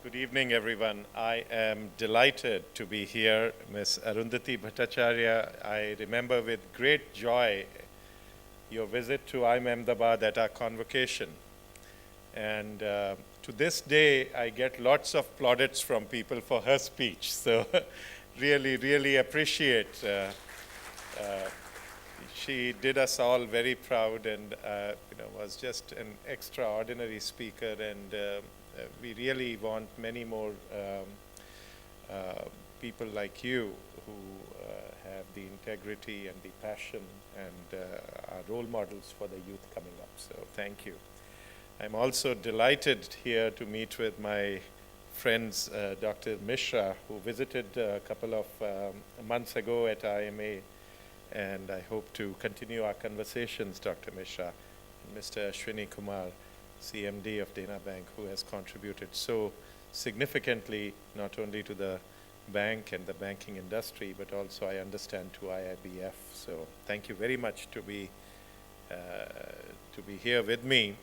Good evening, everyone. I am delighted to be here. Ms. Arundhati Bhattacharya, I remember with great joy your visit to Ahmedabad at our convocation. And to this day, I get lots of plaudits from people for her speech. So really, really appreciate. She did us all very proud and was just an extraordinary speaker, and we really want many more people like you who have the integrity and the passion and are role models for the youth coming up. So thank you. I'm also delighted here to meet with my friends, Dr. Mishra, who visited a couple of months ago at IMA, and I hope to continue our conversations, Dr. Mishra, and Mr. Ashwini Kumar, CMD of Dena Bank, who has contributed so significantly not only to the bank and the banking industry, but also, I understand, to IIBF. So thank you very much to be here with me.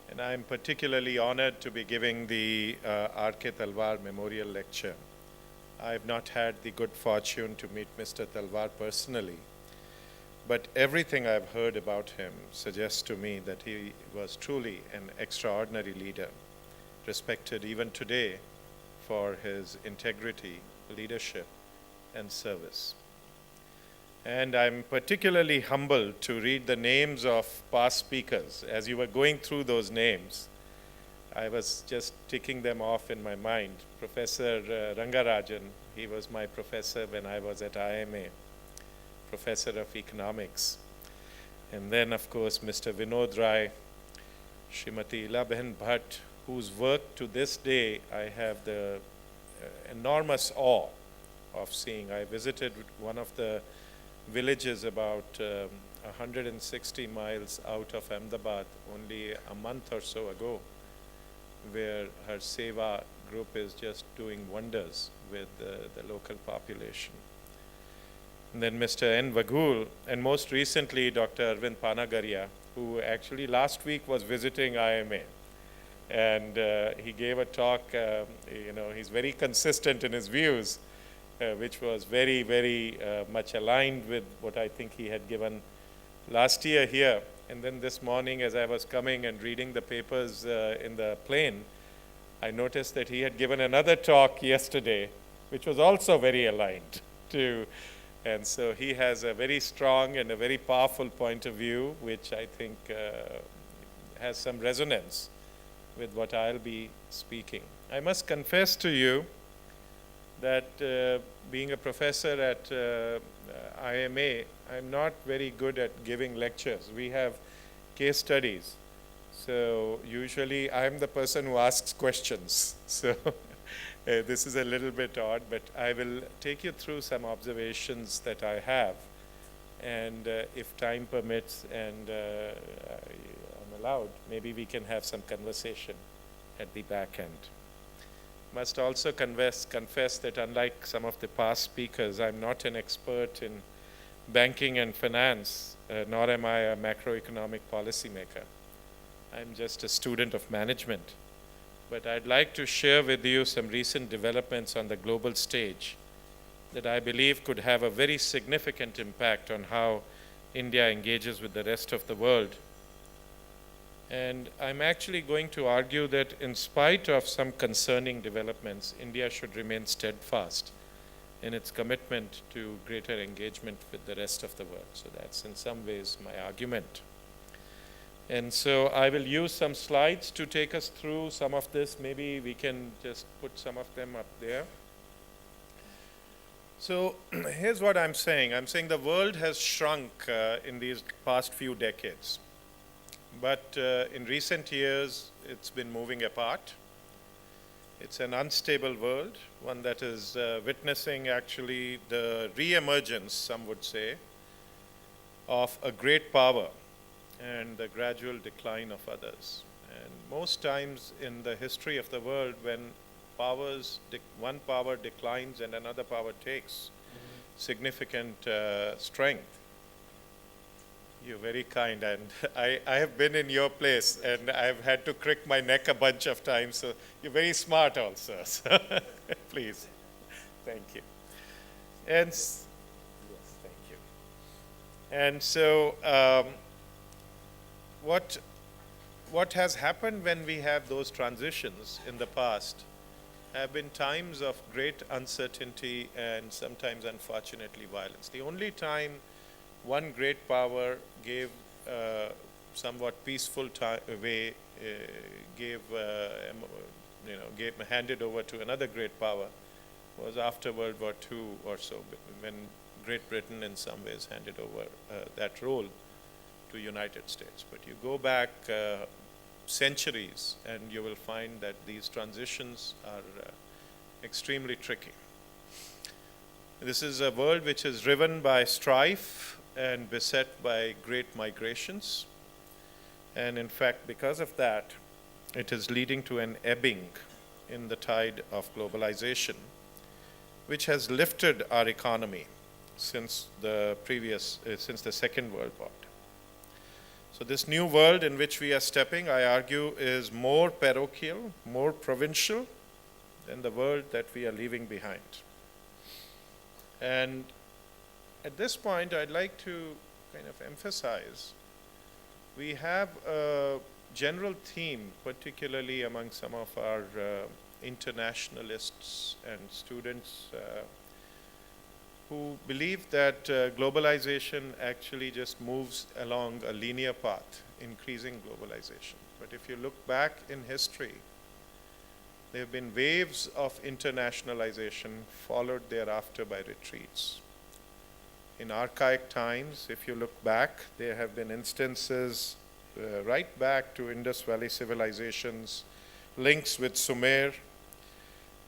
And I'm particularly honored to be giving the R.K. Talwar Memorial Lecture. I've not had the good fortune to meet Mr. Talwar personally, but everything I've heard about him suggests to me that he was truly an extraordinary leader, respected even today for his integrity, leadership, and service. And I'm particularly humbled to read the names of past speakers. As you were going through those names, I was just ticking them off in my mind. Professor Rangarajan, he was my professor when I was at IMA, professor of economics. And then, of course, Mr. Vinod Rai, Srimati Ilaben Bhatt, whose work to this day I have the enormous awe of seeing. I visited one of the villages about 160 miles out of Ahmedabad only a month or so ago, where her Seva group is just doing wonders with the local population. And then Mr. N. Vagul, and most recently Dr. Arvind Panagaria, who actually last week was visiting IMA. And he gave a talk, he's very consistent in his views, which was very, very much aligned with what I think he had given last year here. And then this morning, as I was coming and reading the papers in the plane, I noticed that he had given another talk yesterday, which was also very aligned to, and so he has a very strong and a very powerful point of view, which I think has some resonance with what I'll be speaking. I must confess to you that being a professor at IMA, I'm not very good at giving lectures. We have case studies. So usually I'm the person who asks questions. So this is a little bit odd, but I will take you through some observations that I have. And if time permits and I'm allowed, maybe we can have some conversation at the back end. Must also confess that unlike some of the past speakers, I'm not an expert in banking and finance, nor am I a macroeconomic policymaker. I'm just a student of management. But I'd like to share with you some recent developments on the global stage that I believe could have a very significant impact on how India engages with the rest of the world. And I'm actually going to argue that in spite of some concerning developments, India should remain steadfast in its commitment to greater engagement with the rest of the world. So that's in some ways my argument. And so I will use some slides to take us through some of this. Maybe we can just put some of them up there. So here's what I'm saying. I'm saying the world has shrunk in these past few decades. But in recent years, it's been moving apart. It's an unstable world, one that is witnessing actually the re-emergence, some would say, of a great power and the gradual decline of others. And most times in the history of the world, when one power declines and another power takes significant strength, You're very kind, and I have been in your place, and I've had to crick my neck a bunch of times, so you're very smart also. So please, thank you. And yes, thank you. And so, what what has happened when we have those transitions in the past have been times of great uncertainty and sometimes, unfortunately, violence. The only time one great power gave somewhat peaceful way, gave, handed over to another great power was after World War II or so, when Great Britain in some ways handed over that role to United States. But you go back centuries and you will find that these transitions are extremely tricky. This is a world which is driven by strife and beset by great migrations. And in fact, because of that, it is leading to an ebbing in the tide of globalization, which has lifted our economy since the Second World War. So this new world in which we are stepping, I argue, is more parochial, more provincial than the world that we are leaving behind. And at this point, I'd like to kind of emphasize, we have a general theme, particularly among some of our internationalists and students who believe that globalization actually just moves along a linear path, increasing globalization. But if you look back in history, there have been waves of internationalization followed thereafter by retreats. In archaic times, if you look back, there have been instances right back to Indus Valley civilizations, links with Sumer.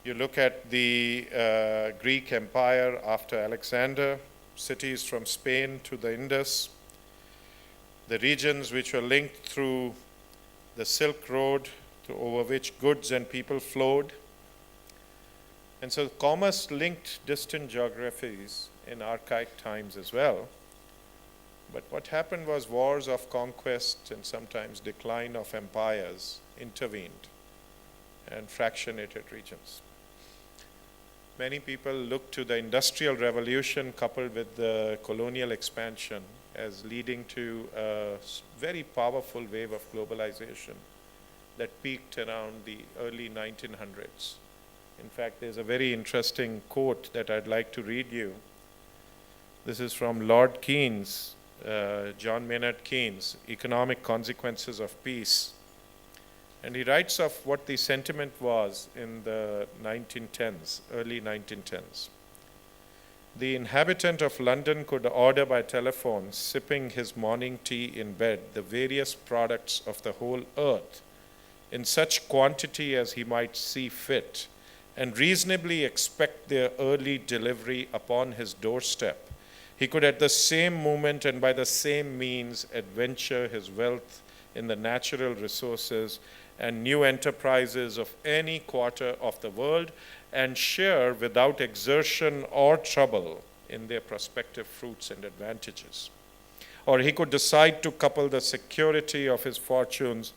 You look at the Greek Empire after Alexander, cities from Spain to the Indus, the regions which were linked through the Silk Road, over which goods and people flowed. And so commerce linked distant geographies in archaic times as well. But what happened was wars of conquest and sometimes decline of empires intervened and fractionated regions. Many people look to the Industrial Revolution coupled with the colonial expansion as leading to a very powerful wave of globalization that peaked around the early 1900s. In fact, there's a very interesting quote that I'd like to read you. This is from Lord Keynes, John Maynard Keynes, Economic Consequences of Peace. And he writes of what the sentiment was in the 1910s, early 1910s. The inhabitant of London could order by telephone, sipping his morning tea in bed, the various products of the whole earth in such quantity as he might see fit, and reasonably expect their early delivery upon his doorstep. He could at the same moment and by the same means adventure his wealth in the natural resources and new enterprises of any quarter of the world, and share without exertion or trouble in their prospective fruits and advantages. Or he could decide to couple the security of his fortunes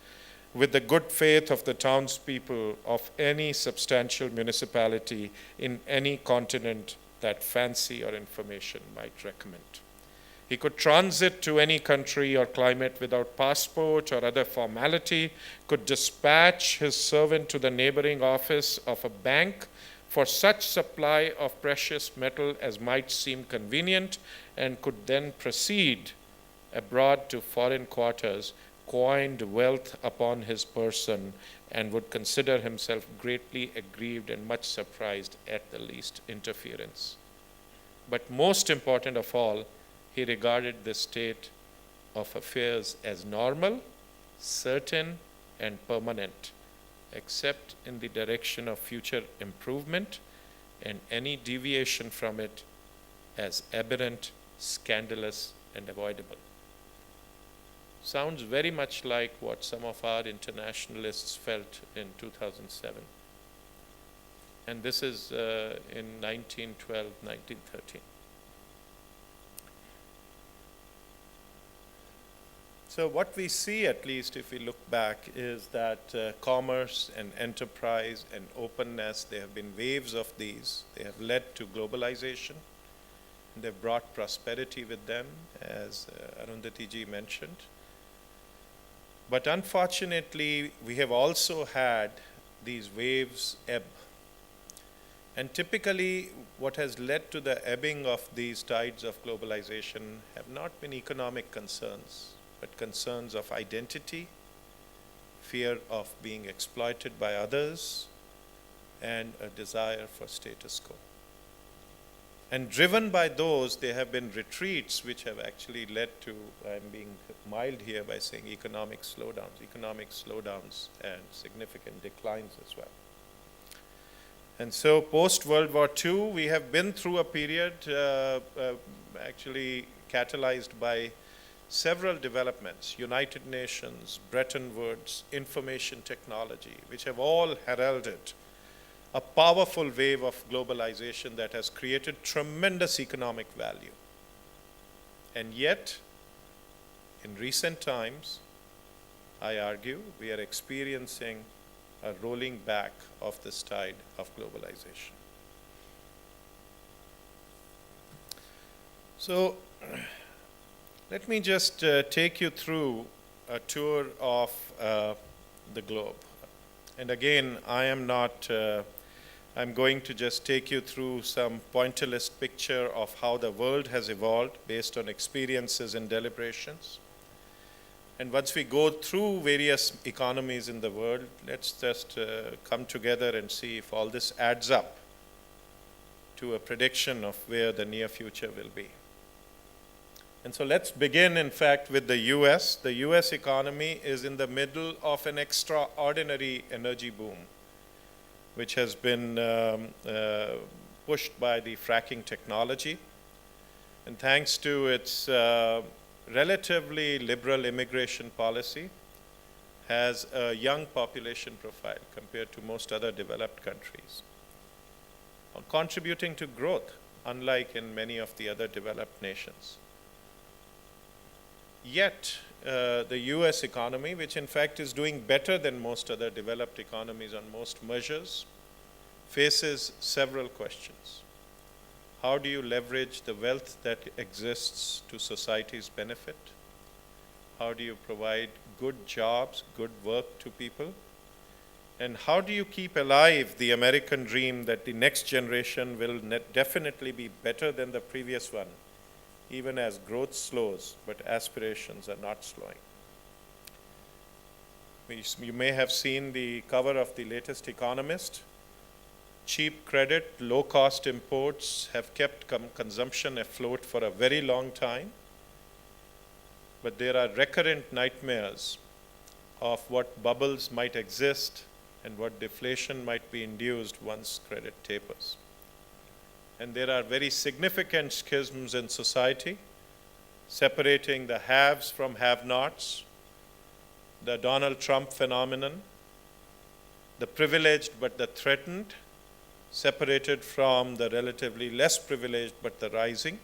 with the good faith of the townspeople of any substantial municipality in any continent that fancy or information might recommend. He could transit to any country or climate without passport or other formality, could dispatch his servant to the neighboring office of a bank for such supply of precious metal as might seem convenient, and could then proceed abroad to foreign quarters, coined wealth upon his person, and would consider himself greatly aggrieved and much surprised at the least interference. But most important of all, he regarded this state of affairs as normal, certain, and permanent, except in the direction of future improvement, and any deviation from it as aberrant, scandalous, and avoidable. Sounds very much like what some of our internationalists felt in 2007. And this is in 1912, 1913. So what we see, at least if we look back, is that commerce and enterprise and openness, there have been waves of these. They have led to globalization. They've brought prosperity with them, as Arundhati ji mentioned. But unfortunately, we have also had these waves ebb. And typically, what has led to the ebbing of these tides of globalization have not been economic concerns, but concerns of identity, fear of being exploited by others, and a desire for status quo. And driven by those, there have been retreats which have actually led to, I'm being mild here by saying economic slowdowns and significant declines as well. And so post-World War II, we have been through a period actually catalyzed by several developments, United Nations, Bretton Woods, information technology, which have all heralded a powerful wave of globalization that has created tremendous economic value. And yet, in recent times, I argue, we are experiencing a rolling back of this tide of globalization. So, let me just take you through a tour of the globe. And again, I'm going to just take you through some pointillist picture of how the world has evolved based on experiences and deliberations. And once we go through various economies in the world, let's just come together and see if all this adds up to a prediction of where the near future will be. And so let's begin, in fact, with the US. The US economy is in the middle of an extraordinary energy boom, which has been pushed by the fracking technology. And thanks to its relatively liberal immigration policy, has a young population profile compared to most other developed countries, contributing to growth, unlike in many of the other developed nations. Yet, the US economy, which in fact is doing better than most other developed economies on most measures, faces several questions. How do you leverage the wealth that exists to society's benefit? How do you provide good jobs, good work to people? And how do you keep alive the American dream that the next generation will definitely be better than the previous one, even as growth slows, but aspirations are not slowing? You may have seen the cover of the latest Economist. Cheap credit, low-cost imports have kept consumption afloat for a very long time. But there are recurrent nightmares of what bubbles might exist and what deflation might be induced once credit tapers. And there are very significant schisms in society, separating the haves from have-nots, the Donald Trump phenomenon, the privileged but the threatened, separated from the relatively less privileged but the rising.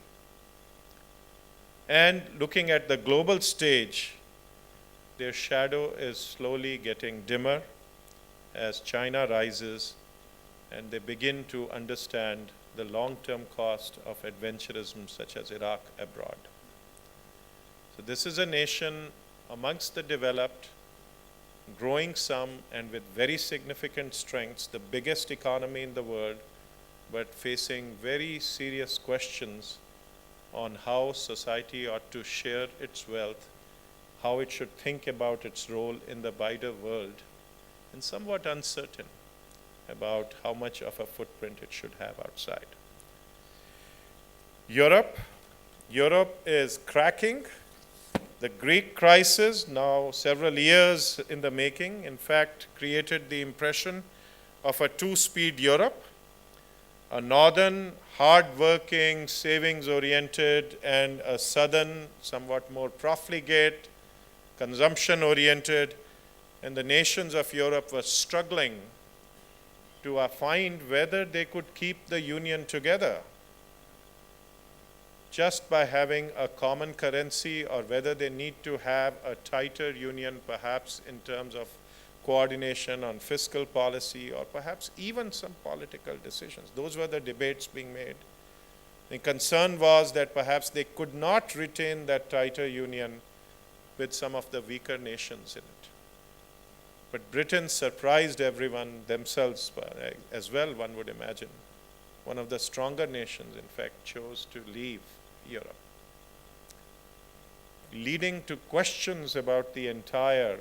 And looking at the global stage, their shadow is slowly getting dimmer as China rises and they begin to understand the long-term cost of adventurism such as Iraq abroad. So this is a nation amongst the developed, growing some and with very significant strengths, the biggest economy in the world, but facing very serious questions on how society ought to share its wealth, how it should think about its role in the wider world, and somewhat uncertain about how much of a footprint it should have outside. Europe is cracking. The Greek crisis, now several years in the making, in fact, created the impression of a two-speed Europe, a northern, hard-working, savings-oriented, and a southern, somewhat more profligate, consumption-oriented, and the nations of Europe were struggling to find whether they could keep the union together. just by having a common currency, or whether they need to have a tighter union, perhaps in terms of coordination on fiscal policy, or perhaps even some political decisions. Those were the debates being made. The concern was that perhaps they could not retain that tighter union with some of the weaker nations in it. But Britain surprised everyone, themselves as well, one would imagine. One of the stronger nations, in fact, chose to leave Europe, leading to questions about the entire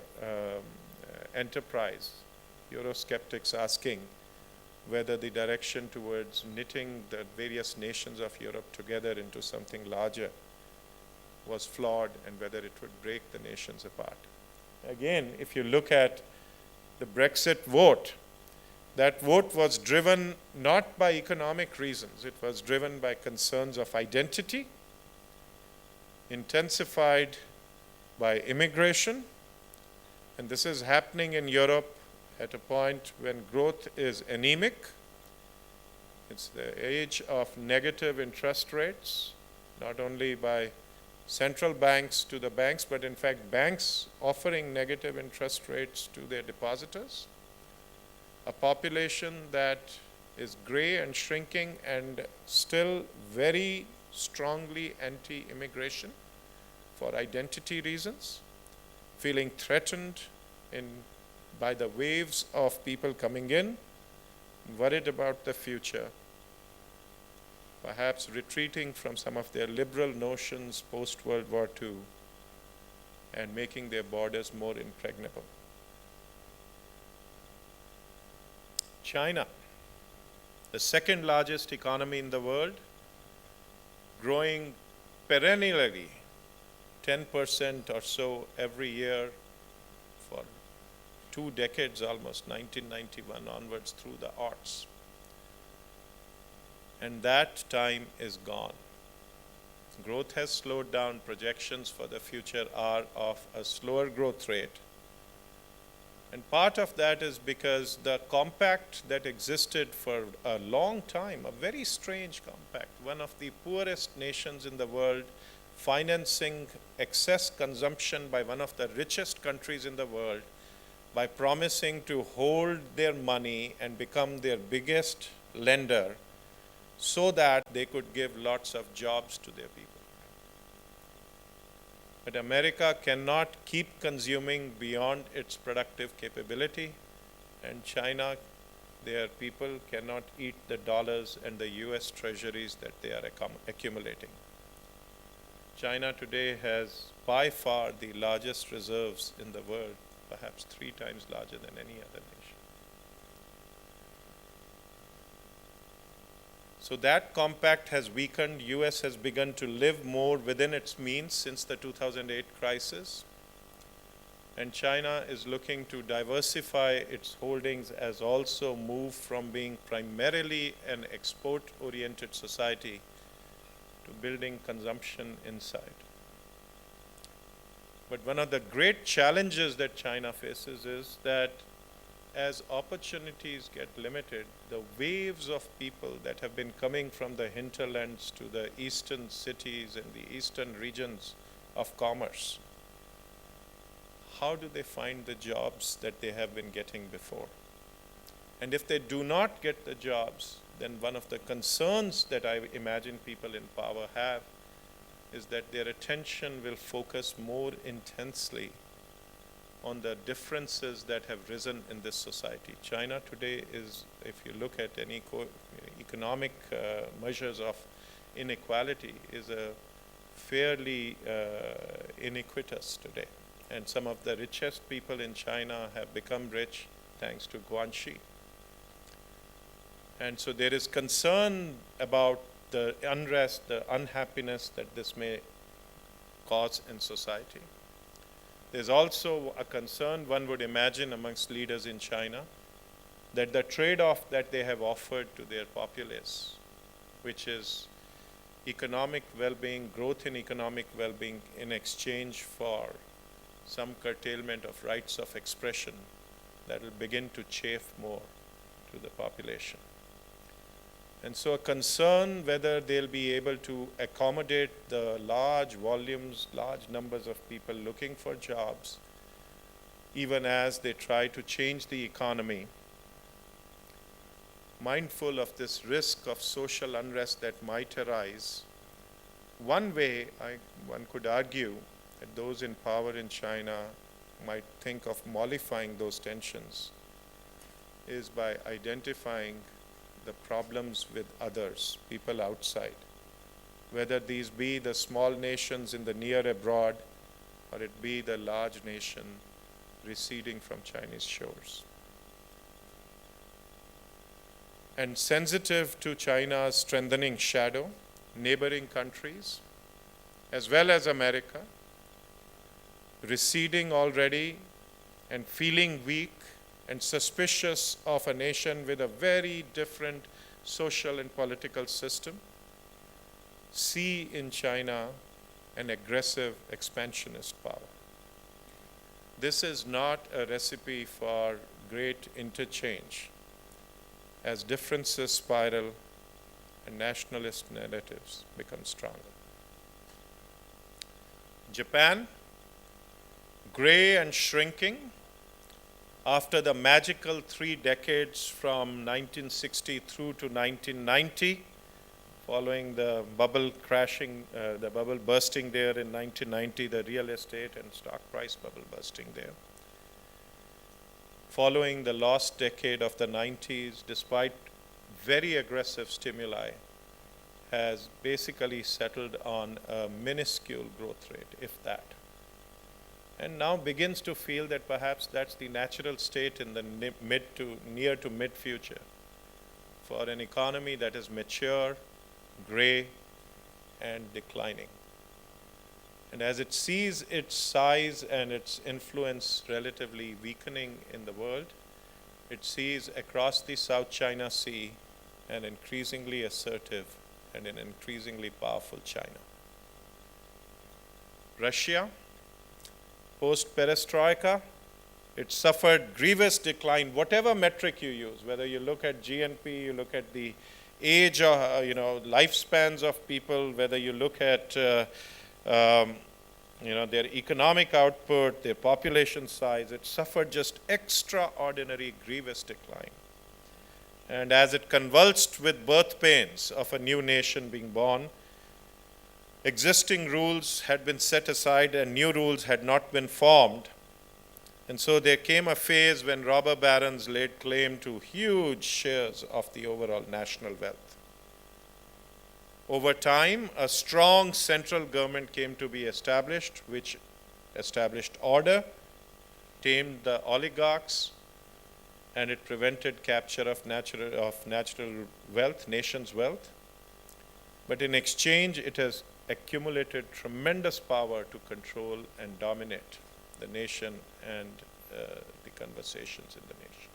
enterprise. Eurosceptics asking whether the direction towards knitting the various nations of Europe together into something larger was flawed, and whether it would break the nations apart. Again, if you look at the Brexit vote, that vote was driven not by economic reasons. It was driven by concerns of identity, intensified by immigration. And this is happening in Europe at a point when growth is anemic. It's the age of negative interest rates, not only by central banks to the banks, but in fact banks offering negative interest rates to their depositors. A population that is gray and shrinking and still very strongly anti-immigration for identity reasons, feeling threatened by the waves of people coming in, worried about the future, perhaps retreating from some of their liberal notions post-World War II and making their borders more impregnable. China, the second largest economy in the world, growing perennially 10% or so every year for 2 decades almost, 1991 onwards through the aughts. And that time is gone. Growth has slowed down. Projections for the future are of a slower growth rate. And part of that is because the compact that existed for a long time, a very strange compact, one of the poorest nations in the world, financing excess consumption by one of the richest countries in the world, by promising to hold their money and become their biggest lender so that they could give lots of jobs to their people. But America cannot keep consuming beyond its productive capability, and China, their people cannot eat the dollars and the US treasuries that they are accumulating. China today has by far the largest reserves in the world, perhaps 3 times larger than any other nation. So that compact has weakened. US has begun to live more within its means since the 2008 crisis. And China is looking to diversify its holdings as also move from being primarily an export-oriented society to building consumption inside. But one of the great challenges that China faces is that as opportunities get limited, the waves of people that have been coming from the hinterlands to the eastern cities and the eastern regions of commerce, how do they find the jobs that they have been getting before? And if they do not get the jobs, then one of the concerns that I imagine people in power have is that their attention will focus more intensely on the differences that have risen in this society. China today is, if you look at any economic measures of inequality, is a fairly iniquitous today. And some of the richest people in China have become rich thanks to Guanxi. And so there is concern about the unrest, the unhappiness that this may cause in society. There's also a concern, one would imagine, amongst leaders in China, that the trade-off that they have offered to their populace, which is economic well-being, growth in economic well-being in exchange for some curtailment of rights of expression, that will begin to chafe more to the population. And so a concern whether they'll be able to accommodate the large volumes, large numbers of people looking for jobs, even as they try to change the economy, mindful of this risk of social unrest that might arise. One way one could argue that those in power in China might think of mollifying those tensions is by identifying the problems with others, people outside, whether these be the small nations in the near abroad or it be the large nation receding from Chinese shores. And sensitive to China's strengthening shadow, neighboring countries, as well as America, receding already and feeling weak and suspicious of a nation with a very different social and political system, see in China an aggressive expansionist power. This is not a recipe for great interchange as differences spiral and nationalist narratives become stronger. Japan, gray and shrinking, after the magical 3 decades from 1960 through to 1990, following the bubble crashing, the bubble bursting there in 1990, the real estate and stock price bubble bursting there. Following the lost decade of the 90s, despite very aggressive stimuli, has basically settled on a minuscule growth rate, if that. And now begins to feel that perhaps that's the natural state in the near to mid future for an economy that is mature, gray, and declining. And as it sees its size and its influence relatively weakening in the world, it sees across the South China Sea an increasingly assertive and an increasingly powerful China. Russia, post-perestroika, it suffered grievous decline, whatever metric you use, whether you look at GNP, you look at the age of, lifespans of people, whether you look at, their economic output, their population size, it suffered just extraordinary grievous decline. And as it convulsed with birth pains of a new nation being born, existing rules had been set aside and new rules had not been formed. And so there came a phase when robber barons laid claim to huge shares of the overall national wealth. Over time, a strong central government came to be established, which established order, tamed the oligarchs, and it prevented capture of natural wealth, nation's wealth. But in exchange, it has accumulated tremendous power to control and dominate the nation and the conversations in the nation.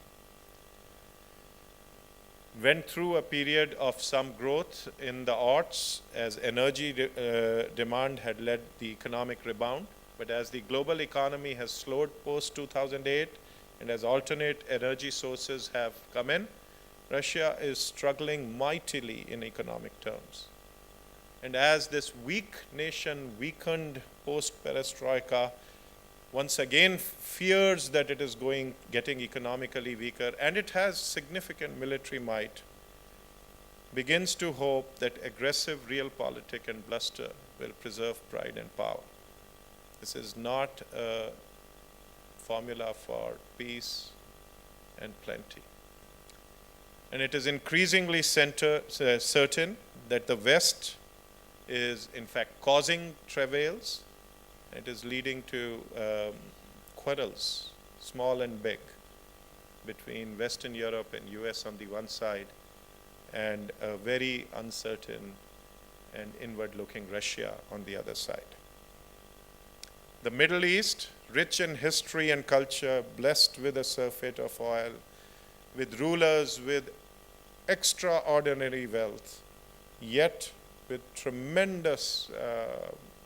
Went through a period of some growth in the aughts as energy demand had led the economic rebound. But as the global economy has slowed post-2008 and as alternate energy sources have come in, Russia is struggling mightily in economic terms. And as this weak nation weakened post-perestroika, once again fears that it is getting economically weaker, and it has significant military might, begins to hope that aggressive realpolitik and bluster will preserve pride and power. This is not a formula for peace and plenty. And it is increasingly certain that the West is in fact causing travails. It is leading to quarrels, small and big, between Western Europe and US on the one side, and a very uncertain and inward-looking Russia on the other side. The Middle East, rich in history and culture, blessed with a surfeit of oil, with rulers with extraordinary wealth, yet with tremendous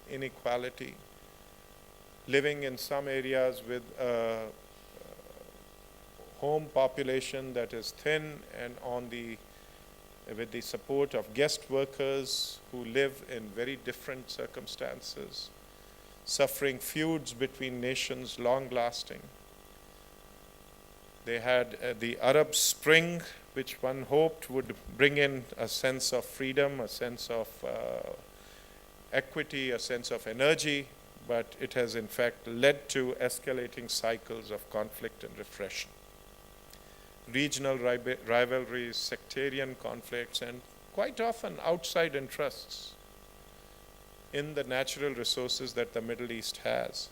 inequality, living in some areas with a home population that is thin and on the with the support of guest workers who live in very different circumstances, suffering feuds between nations long lasting. They had the Arab Spring, which one hoped would bring in a sense of freedom, a sense of equity, a sense of energy, but it has in fact led to escalating cycles of conflict and repression. Regional rivalries, sectarian conflicts, and quite often outside interests in the natural resources that the Middle East has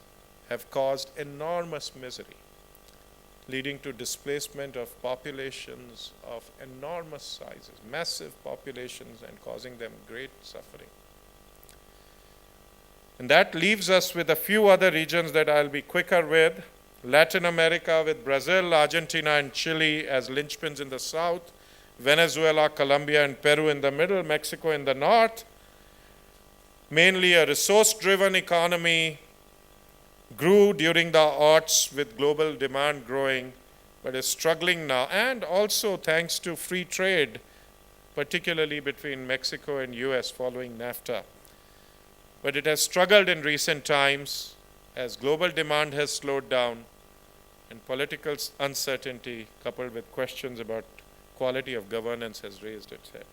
have caused enormous misery, leading to displacement of populations of enormous sizes, massive populations, and causing them great suffering. And that leaves us with a few other regions that I'll be quicker with. Latin America with Brazil, Argentina, and Chile as linchpins in the south, Venezuela, Colombia, and Peru in the middle, Mexico in the north. Mainly a resource-driven economy, grew during the aughts with global demand growing, but is struggling now, and also thanks to free trade, particularly between Mexico and US following NAFTA. But it has struggled in recent times as global demand has slowed down and political uncertainty coupled with questions about quality of governance has raised its head.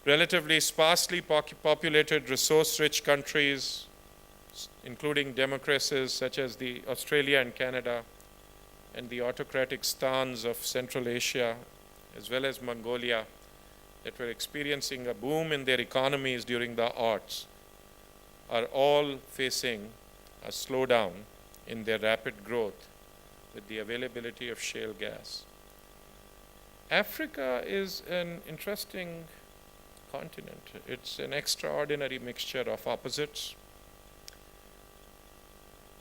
Relatively sparsely populated, resource-rich countries, including democracies such as the Australia and Canada, and the autocratic stans of Central Asia, as well as Mongolia, that were experiencing a boom in their economies during the aughts, are all facing a slowdown in their rapid growth with the availability of shale gas. Africa is an interesting continent. It's an extraordinary mixture of opposites.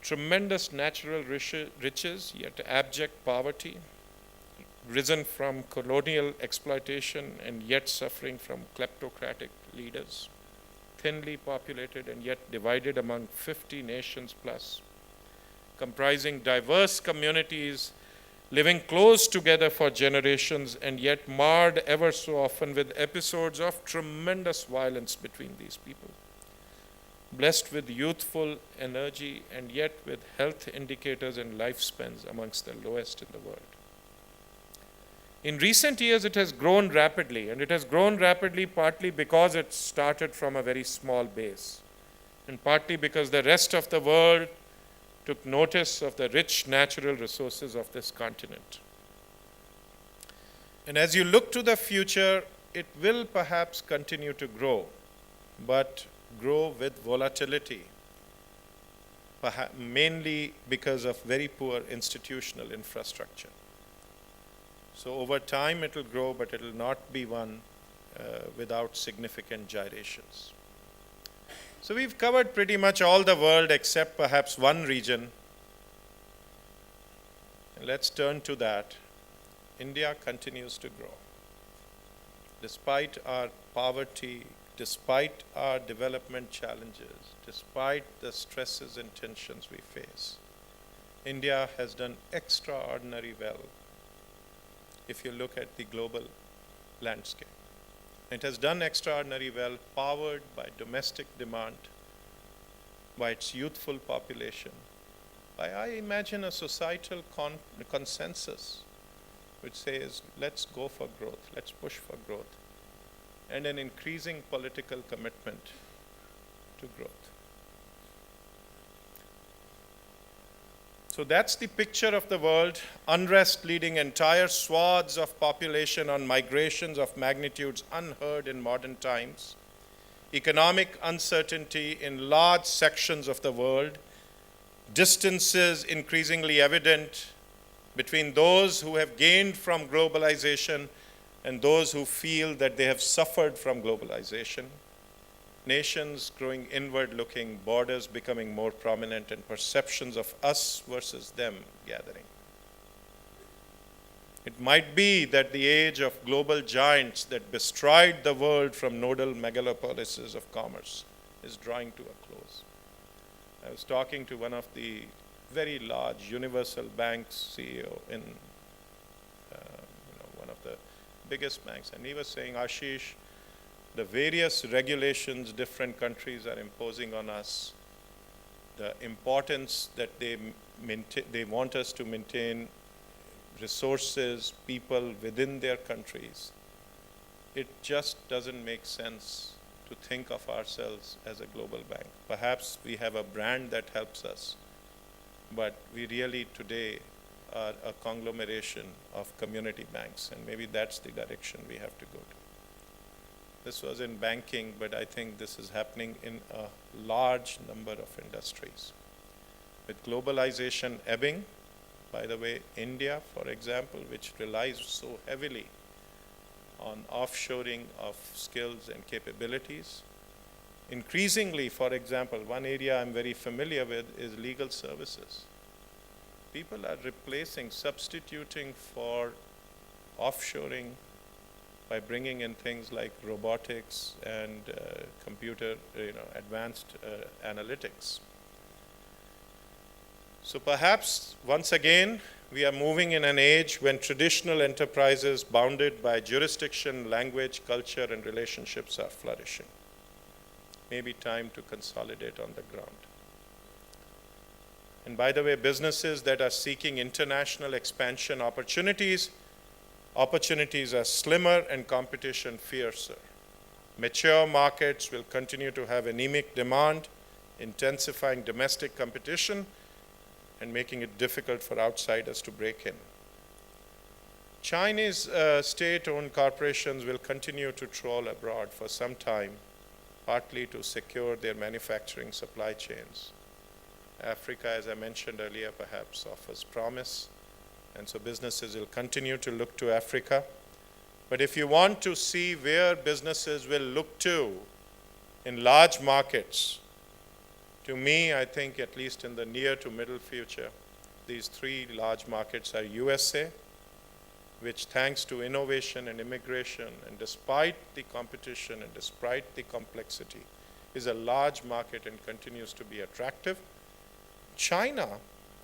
Tremendous natural riches, yet abject poverty, risen from colonial exploitation and yet suffering from kleptocratic leaders. Thinly populated and yet divided among 50 nations plus, comprising diverse communities living close together for generations and yet marred ever so often with episodes of tremendous violence between these people. Blessed with youthful energy and yet with health indicators and lifespans amongst the lowest in the world. In recent years, it has grown rapidly, and it has grown rapidly partly because it started from a very small base, and partly because the rest of the world took notice of the rich natural resources of this continent. And as you look to the future, it will perhaps continue to grow, but grow with volatility, mainly because of very poor institutional infrastructure. So over time it will grow, but it will not be one without significant gyrations. So we've covered pretty much all the world except perhaps one region. And let's turn to that. India continues to grow. Despite our poverty, despite our development challenges, despite the stresses and tensions we face, India has done extraordinarily well if you look at the global landscape. It has done extraordinarily well, powered by domestic demand, by its youthful population, by, I imagine, a societal consensus which says, let's go for growth, let's push for growth, and an increasing political commitment to growth. So that's the picture of the world. Unrest leading entire swaths of population on migrations of magnitudes unheard in modern times. Economic uncertainty in large sections of the world. Distances increasingly evident between those who have gained from globalization and those who feel that they have suffered from globalization. Nations growing inward-looking, borders becoming more prominent, and perceptions of us versus them gathering. It might be that the age of global giants that bestride the world from nodal megalopolises of commerce is drawing to a close. I was talking to one of the very large universal banks CEO in one of the biggest banks. And he was saying, Ashish, the various regulations different countries are imposing on us, the importance that they want us to maintain resources, people within their countries, it just doesn't make sense to think of ourselves as a global bank. Perhaps we have a brand that helps us, but we really today are a conglomeration of community banks, and maybe that's the direction we have to go to. This was in banking, but I think this is happening in a large number of industries. With globalization ebbing, by the way, India, for example, which relies so heavily on offshoring of skills and capabilities. Increasingly, for example, one area I'm very familiar with is legal services. People are replacing, substituting for offshoring by bringing in things like robotics and computer, advanced analytics. So perhaps, once again, we are moving in an age when traditional enterprises bounded by jurisdiction, language, culture, and relationships are flourishing. Maybe time to consolidate on the ground. And by the way, businesses that are seeking international expansion opportunities are slimmer and competition fiercer. Mature markets will continue to have anemic demand, intensifying domestic competition, and making it difficult for outsiders to break in. Chinese state-owned corporations will continue to trawl abroad for some time, partly to secure their manufacturing supply chains. Africa, as I mentioned earlier, perhaps offers promise, and so businesses will continue to look to Africa. But if you want to see where businesses will look to in large markets, to me, I think at least in the near to middle future, these three large markets are USA, which thanks to innovation and immigration, and despite the competition and despite the complexity, is a large market and continues to be attractive. China,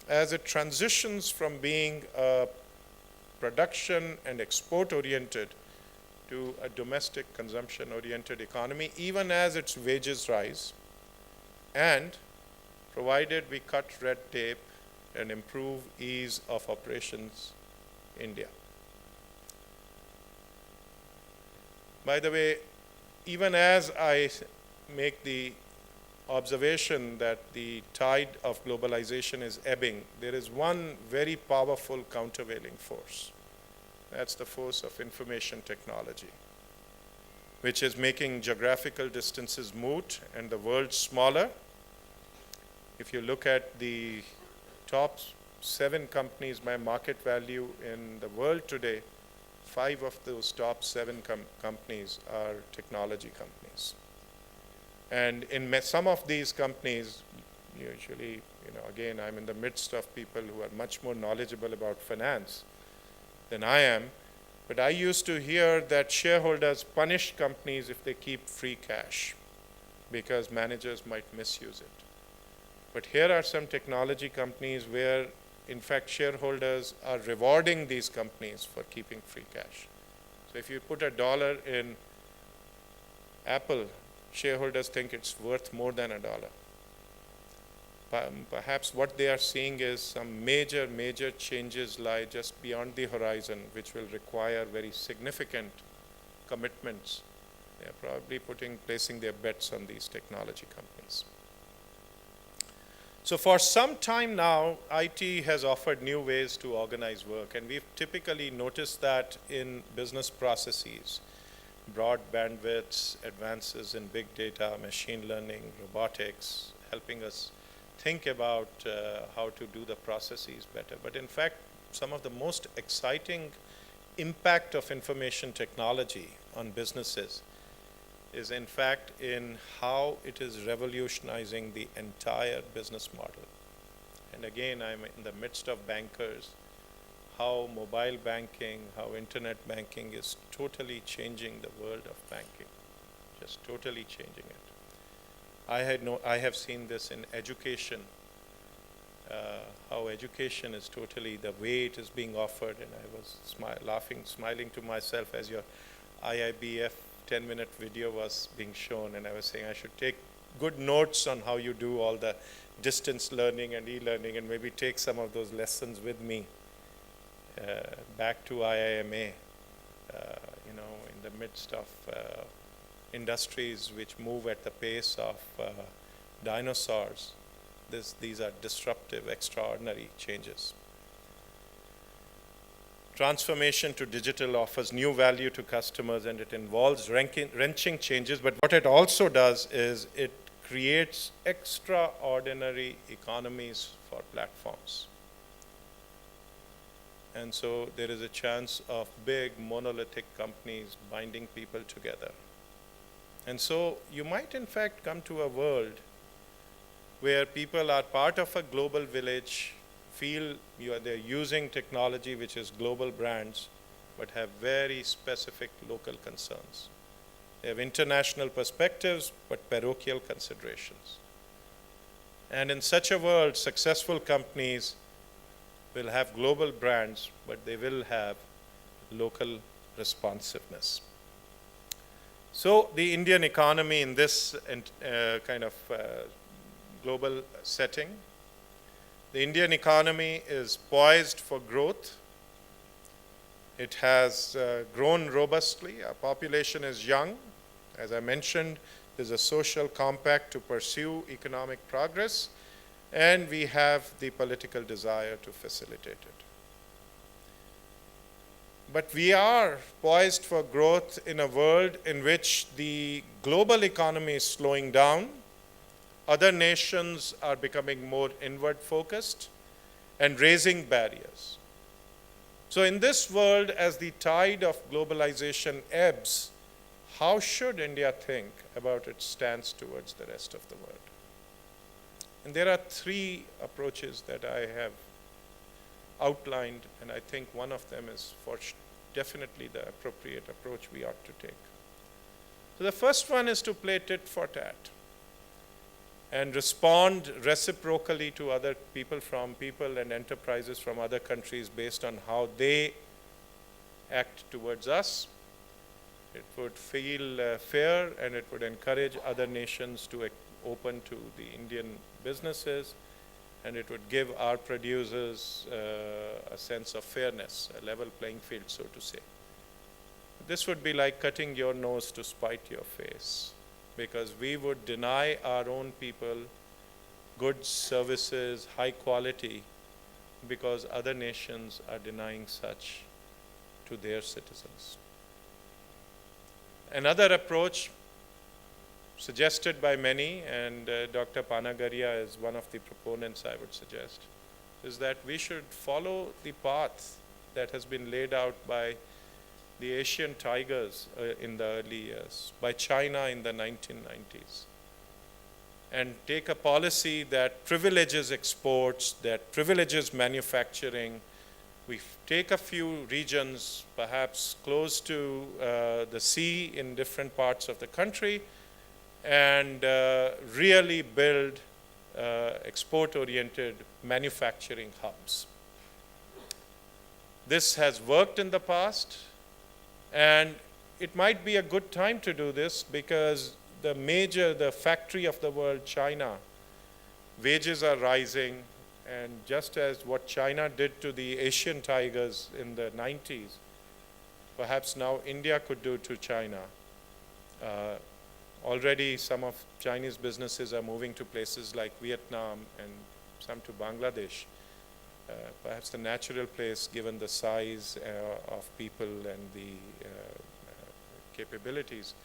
as it transitions from being a production and export-oriented to a domestic consumption-oriented economy, even as its wages rise, and provided we cut red tape and improve ease of operations, India. By the way, even as I make the observation that the tide of globalization is ebbing, there is one very powerful countervailing force. That's the force of information technology, which is making geographical distances moot and the world smaller. If you look at the top 7 companies by market value in the world today, 5 of those top 7 companies are technology companies. And in some of these companies, usually, again, I'm in the midst of people who are much more knowledgeable about finance than I am, but I used to hear that shareholders punish companies if they keep free cash because managers might misuse it. But here are some technology companies where, in fact, shareholders are rewarding these companies for keeping free cash. So if you put $1 in Apple, shareholders think it's worth more than $1. Perhaps what they are seeing is some major changes lie just beyond the horizon, which will require very significant commitments. They are probably placing their bets on these technology companies. So for some time now, IT has offered new ways to organize work, and we've typically noticed that in business processes. Broad bandwidths, advances in big data, machine learning, robotics, helping us think about how to do the processes better. But in fact, some of the most exciting impact of information technology on businesses is in fact in how it is revolutionizing the entire business model. And again, I'm in the midst of bankers, how mobile banking, how internet banking is totally changing the world of banking, just totally changing it. I have seen this in education. how education is totally the way it is being offered, and I was smiling to myself as your IIBF 10-minute video was being shown, and I was saying I should take good notes on how you do all the distance learning and e-learning, and maybe take some of those lessons with me back to IIMA, in the midst of industries which move at the pace of dinosaurs. These are disruptive, extraordinary changes. Transformation to digital offers new value to customers, and it involves wrenching changes, but what it also does is it creates extraordinary economies for platforms. And so there is a chance of big monolithic companies binding people together. And so you might in fact come to a world where people are part of a global village, feel they're using technology which is global brands, but have very specific local concerns. They have international perspectives, but parochial considerations. And in such a world, successful companies will have global brands, but they will have local responsiveness. So the Indian economy in this global setting, the Indian economy is poised for growth. It has grown robustly. Our population is young. As I mentioned, there's a social compact to pursue economic progress, and we have the political desire to facilitate it. But we are poised for growth in a world in which the global economy is slowing down. Other nations are becoming more inward focused and raising barriers. So in this world, as the tide of globalization ebbs, how should India think about its stance towards the rest of the world? And there are three approaches that I have outlined, and I think one of them is definitely the appropriate approach we ought to take. So the first one is to play tit for tat and respond reciprocally to other people and enterprises from other countries based on how they act towards us. It would feel fair, and it would encourage other nations to open to the Indian businesses, and it would give our producers a sense of fairness, a level playing field, so to say. This would be like cutting your nose to spite your face, because we would deny our own people goods, services, high quality, because other nations are denying such to their citizens. Another approach suggested by many, and Dr. Panagaria is one of the proponents, I would suggest, is that we should follow the path that has been laid out by the Asian tigers in the early years, by China in the 1990s, and take a policy that privileges exports, that privileges manufacturing. We take a few regions, perhaps close to the sea in different parts of the country, and really build export-oriented manufacturing hubs. This has worked in the past, and it might be a good time to do this because the factory of the world, China, wages are rising, and just as what China did to the Asian tigers in the 90s, perhaps now India could do to China. Already some of Chinese businesses are moving to places like Vietnam and some to Bangladesh. Perhaps the natural place, given the size of people and the capabilities,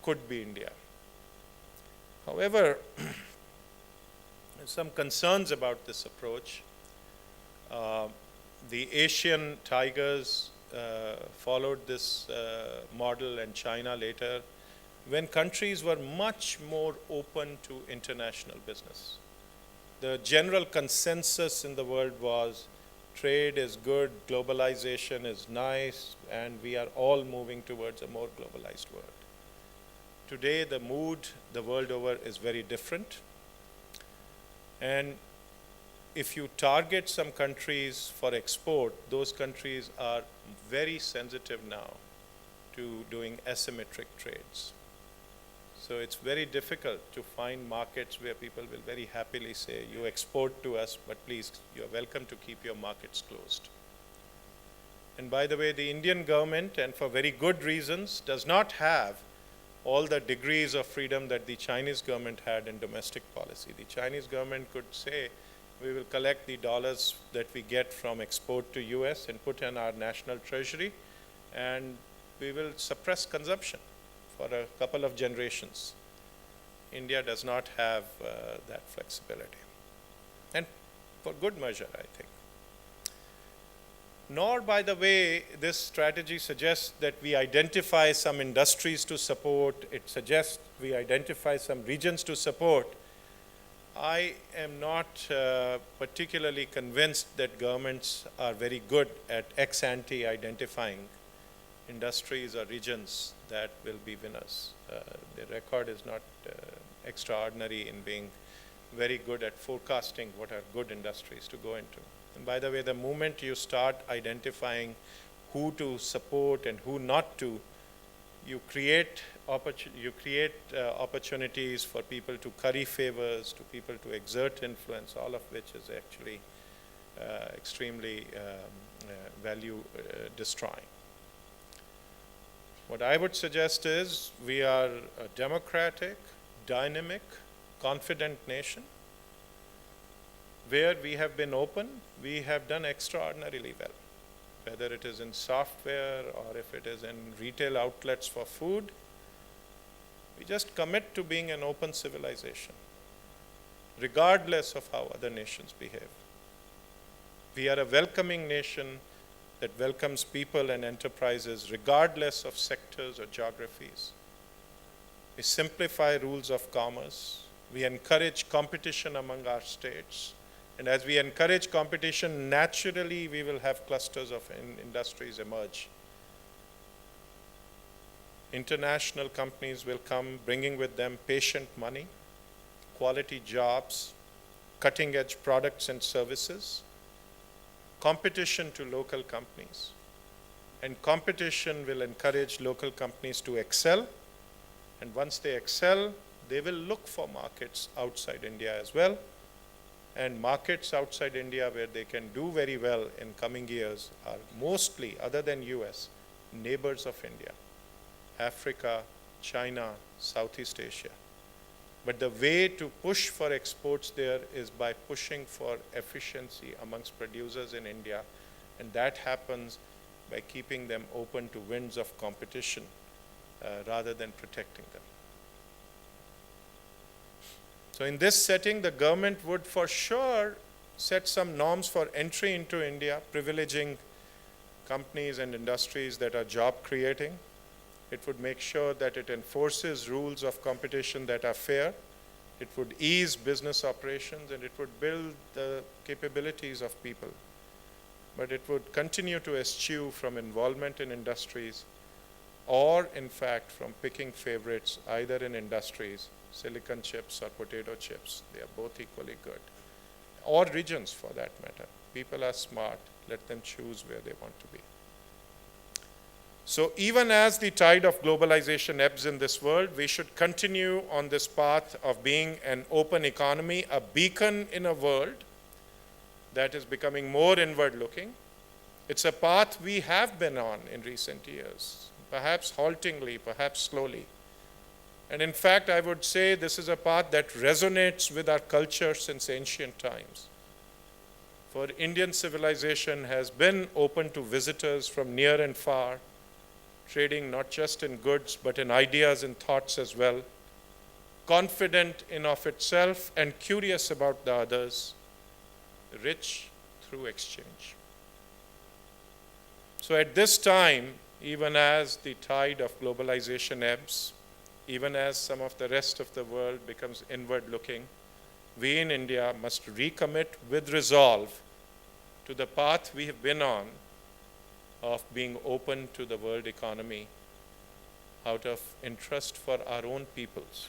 could be India. However, some concerns about this approach. The Asian tigers followed this model, and China later, when countries were much more open to international business. The general consensus in the world was trade is good, globalization is nice, and we are all moving towards a more globalized world. Today, the mood the world over is very different. And if you target some countries for export, those countries are very sensitive now to doing asymmetric trades. So it's very difficult to find markets where people will very happily say, you export to us, but please, you're welcome to keep your markets closed. And by the way, the Indian government, and for very good reasons, does not have all the degrees of freedom that the Chinese government had in domestic policy. The Chinese government could say, we will collect the dollars that we get from export to US and put in our national treasury, and we will suppress consumption for a couple of generations. India does not have that flexibility. And for good measure, I think. Nor, by the way, this strategy suggests that we identify some industries to support. It suggests we identify some regions to support. I am not particularly convinced that governments are very good at ex ante identifying industries or regions that will be winners. Their record is not extraordinary in being very good at forecasting what are good industries to go into. And by the way, the moment you start identifying who to support and who not to, you create opportunities for people to curry favors, to people to exert influence, all of which is actually extremely value destroying. What I would suggest is we are a democratic, dynamic, confident nation. Where we have been open, we have done extraordinarily well. Whether it is in software or if it is in retail outlets for food, we just commit to being an open civilization, regardless of how other nations behave. We are a welcoming nation that welcomes people and enterprises regardless of sectors or geographies. We simplify rules of commerce. We encourage competition among our states. And as we encourage competition, naturally we will have clusters of industries emerge. International companies will come bringing with them patient money, quality jobs, cutting-edge products and services, competition to local companies. And competition will encourage local companies to excel. And once they excel, they will look for markets outside India as well. And markets outside India where they can do very well in coming years are mostly, other than US, neighbors of India: Africa, China, Southeast Asia. But the way to push for exports there is by pushing for efficiency amongst producers in India, and that happens by keeping them open to winds of competition rather than protecting them. So in this setting, the government would for sure set some norms for entry into India, privileging companies and industries that are job creating. It would make sure that it enforces rules of competition that are fair. It would ease business operations, and it would build the capabilities of people. But it would continue to eschew from involvement in industries, or in fact from picking favorites either in industries, silicon chips or potato chips. They are both equally good. Or regions for that matter. People are smart. Let them choose where they want to be. So even as the tide of globalization ebbs in this world, we should continue on this path of being an open economy, a beacon in a world that is becoming more inward-looking. It's a path we have been on in recent years, perhaps haltingly, perhaps slowly. And in fact, I would say this is a path that resonates with our culture since ancient times. For Indian civilization has been open to visitors from near and far, trading not just in goods, but in ideas and thoughts as well, confident in of itself and curious about the others, rich through exchange. So at this time, even as the tide of globalization ebbs, even as some of the rest of the world becomes inward-looking, we in India must recommit with resolve to the path we have been on of being open to the world economy out of interest for our own peoples.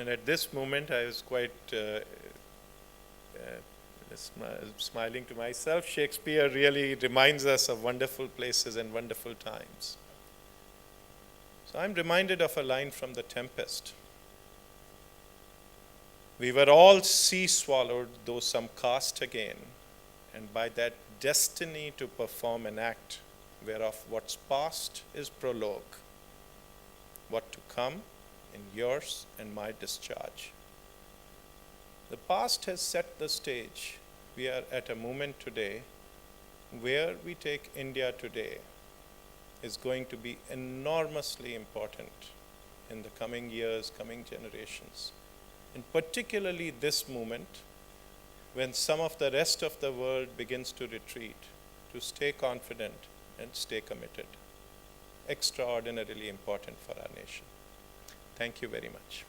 And at this moment, I was quite smiling to myself. Shakespeare really reminds us of wonderful places and wonderful times. So I'm reminded of a line from The Tempest. We were all sea swallowed, though some cast again, and by that destiny to perform an act, whereof what's past is prologue, what to come in yours and my discharge. The past has set the stage. We are at a moment today where we take India today is going to be enormously important in the coming years, coming generations. And particularly this moment when some of the rest of the world begins to retreat, to stay confident and stay committed. Extraordinarily important for our nation. Thank you very much.